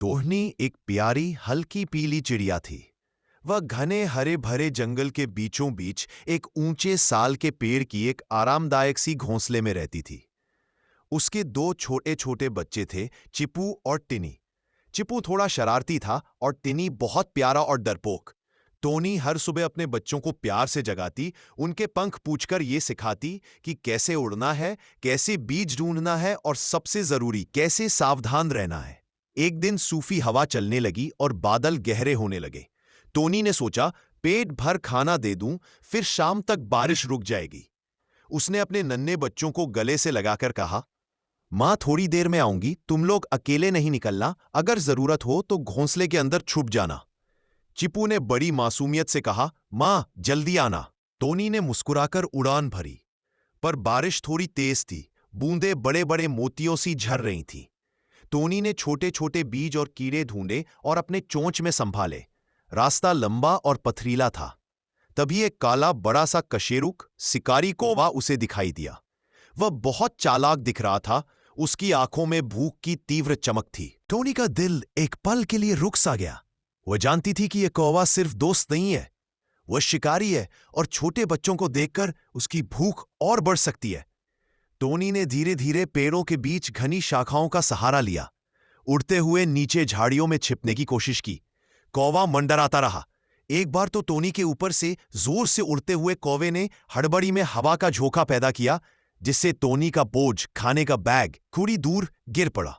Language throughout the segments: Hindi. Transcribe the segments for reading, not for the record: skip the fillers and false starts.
टोहनी एक प्यारी हल्की पीली चिड़िया थी। वह घने हरे भरे जंगल के बीचों बीच एक ऊंचे साल के पेड़ की एक आरामदायक सी घोंसले में रहती थी। उसके दो छोटे छोटे बच्चे थे, चिप्पू और टिनी। चिप्पू थोड़ा शरारती था और टिनी बहुत प्यारा और डरपोक। टोनी हर सुबह अपने बच्चों को प्यार से जगाती, उनके पंख पूछकर ये सिखाती कि कैसे उड़ना है, कैसे बीज ढूंढना है और सबसे जरूरी कैसे सावधान रहना है। एक दिन सूफी हवा चलने लगी और बादल गहरे होने लगे। टोनी ने सोचा, पेट भर खाना दे दूं, फिर शाम तक बारिश रुक जाएगी। उसने अपने नन्हे बच्चों को गले से लगाकर कहा, मां थोड़ी देर में आऊंगी, तुम लोग अकेले नहीं निकलना, अगर जरूरत हो तो घोंसले के अंदर छुप जाना। चिप्पू ने बड़ी मासूमियत से कहा, मां जल्दी आना। टोनी ने मुस्कुराकर उड़ान भरी, पर बारिश थोड़ी तेज थी, बूंदें बड़े बड़े मोतियों सी झर रही थीं। टोनी ने छोटे छोटे बीज और कीड़े ढूंढे और अपने चोंच में संभाले। रास्ता लंबा और पथरीला था। तभी एक काला बड़ा सा कशेरुक शिकारी कौवा उसे दिखाई दिया। वह बहुत चालाक दिख रहा था, उसकी आंखों में भूख की तीव्र चमक थी। टोनी का दिल एक पल के लिए रुक सा गया। वह जानती थी कि यह कौवा सिर्फ दोस्त नहीं है, वह शिकारी है और छोटे बच्चों को देखकर उसकी भूख और बढ़ सकती है। टोनी ने धीरे धीरे पेड़ों के बीच घनी शाखाओं का सहारा लिया। उड़ते हुए नीचे झाड़ियों में छिपने की कोशिश की। कौवा मंडराता रहा। एक बार तो टोनी के ऊपर से जोर से उड़ते हुए कौवे ने हड़बड़ी में हवा का झोंका पैदा किया, जिससे टोनी का बोझ, खाने का बैग थोड़ी दूर गिर पड़ा।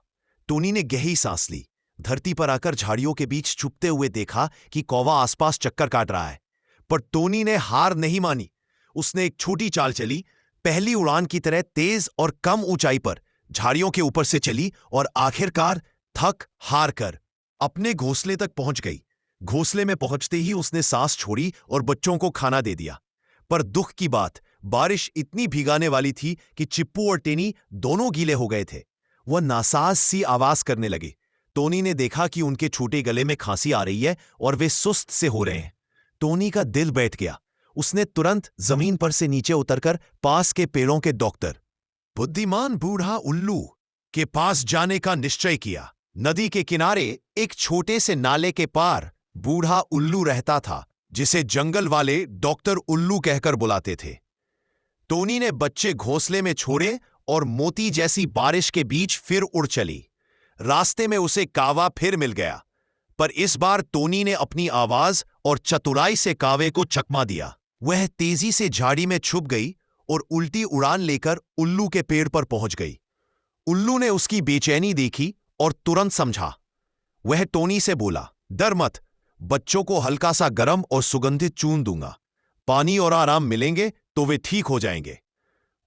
टोनी ने गहरी सांस ली। धरती पर आकर झाड़ियों के बीच छुपते हुए देखा कि कौवा आसपास चक्कर काट रहा है, पर टोनी ने हार नहीं मानी। उसने एक छोटी चाल चली, पहली उड़ान की तरह तेज और कम ऊंचाई पर झाड़ियों के ऊपर से चली और आखिरकार थक हार कर अपने घोंसले तक पहुंच गई। घोंसले में पहुंचते ही उसने सांस छोड़ी और बच्चों को खाना दे दिया। पर दुख की बात, बारिश इतनी भिगाने वाली थी कि चिप्पू और टेनी दोनों गीले हो गए थे। वह नासाज सी आवाज करने लगे। टोनी ने देखा कि उनके छोटे गले में खांसी आ रही है और वे सुस्त से हो रहे हैं। टोनी का दिल बैठ गया। उसने तुरंत जमीन पर से नीचे उतरकर पास के पेड़ों के डॉक्टर बुद्धिमान बूढ़ा उल्लू के पास जाने का निश्चय किया। नदी के किनारे एक छोटे से नाले के पार बूढ़ा उल्लू रहता था, जिसे जंगल वाले डॉक्टर उल्लू कहकर बुलाते थे। टोनी ने बच्चे घोंसले में छोड़े और मोती जैसी बारिश के बीच फिर उड़ चली। रास्ते में उसे कावा फिर मिल गया, पर इस बार टोनी ने अपनी आवाज और चतुराई से कावे को चकमा दिया। वह तेजी से झाड़ी में छुप गई और उल्टी उड़ान लेकर उल्लू के पेड़ पर पहुंच गई। उल्लू ने उसकी बेचैनी देखी और तुरंत समझा। वह टोनी से बोला, डर मत, बच्चों को हल्का सा गरम और सुगंधित चून दूंगा। पानी और आराम मिलेंगे तो वे ठीक हो जाएंगे।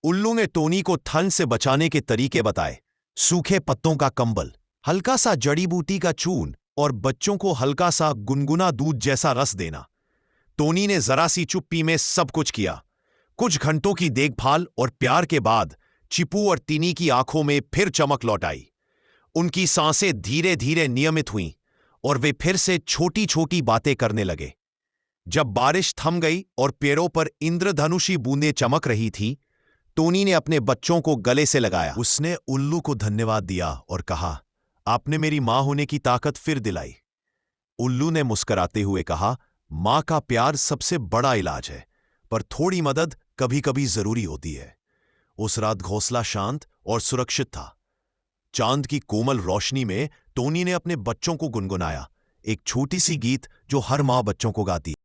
उल्लू ने टोनी को ठंड से बचाने के तरीके बताए। सूखे पत्तों का कंबल, हल्का सा जड़ी बूटी का चून और बच्चों को हल्का सा गुनगुना दूध जैसा रस देना। टोनी ने जरा सी चुप्पी में सब कुछ किया। कुछ घंटों की देखभाल और प्यार के बाद चिप्पू और टिनी की आंखों में फिर चमक लौट आई। उनकी सांसें धीरे धीरे नियमित हुईं और वे फिर से छोटी छोटी बातें करने लगे। जब बारिश थम गई और पेड़ों पर इंद्रधनुषी बूंदें चमक रही थी, टोनी ने अपने बच्चों को गले से लगाया। उसने उल्लू को धन्यवाद दिया और कहा, आपने मेरी मां होने की ताकत फिर दिलाई। उल्लू ने मुस्कुराते हुए कहा, मां का प्यार सबसे बड़ा इलाज है, पर थोड़ी मदद कभी कभी जरूरी होती है। उस रात घोंसला शांत और सुरक्षित था। चांद की कोमल रोशनी में टोनी ने अपने बच्चों को गुनगुनाया, एक छोटी सी गीत जो हर मां बच्चों को गाती है।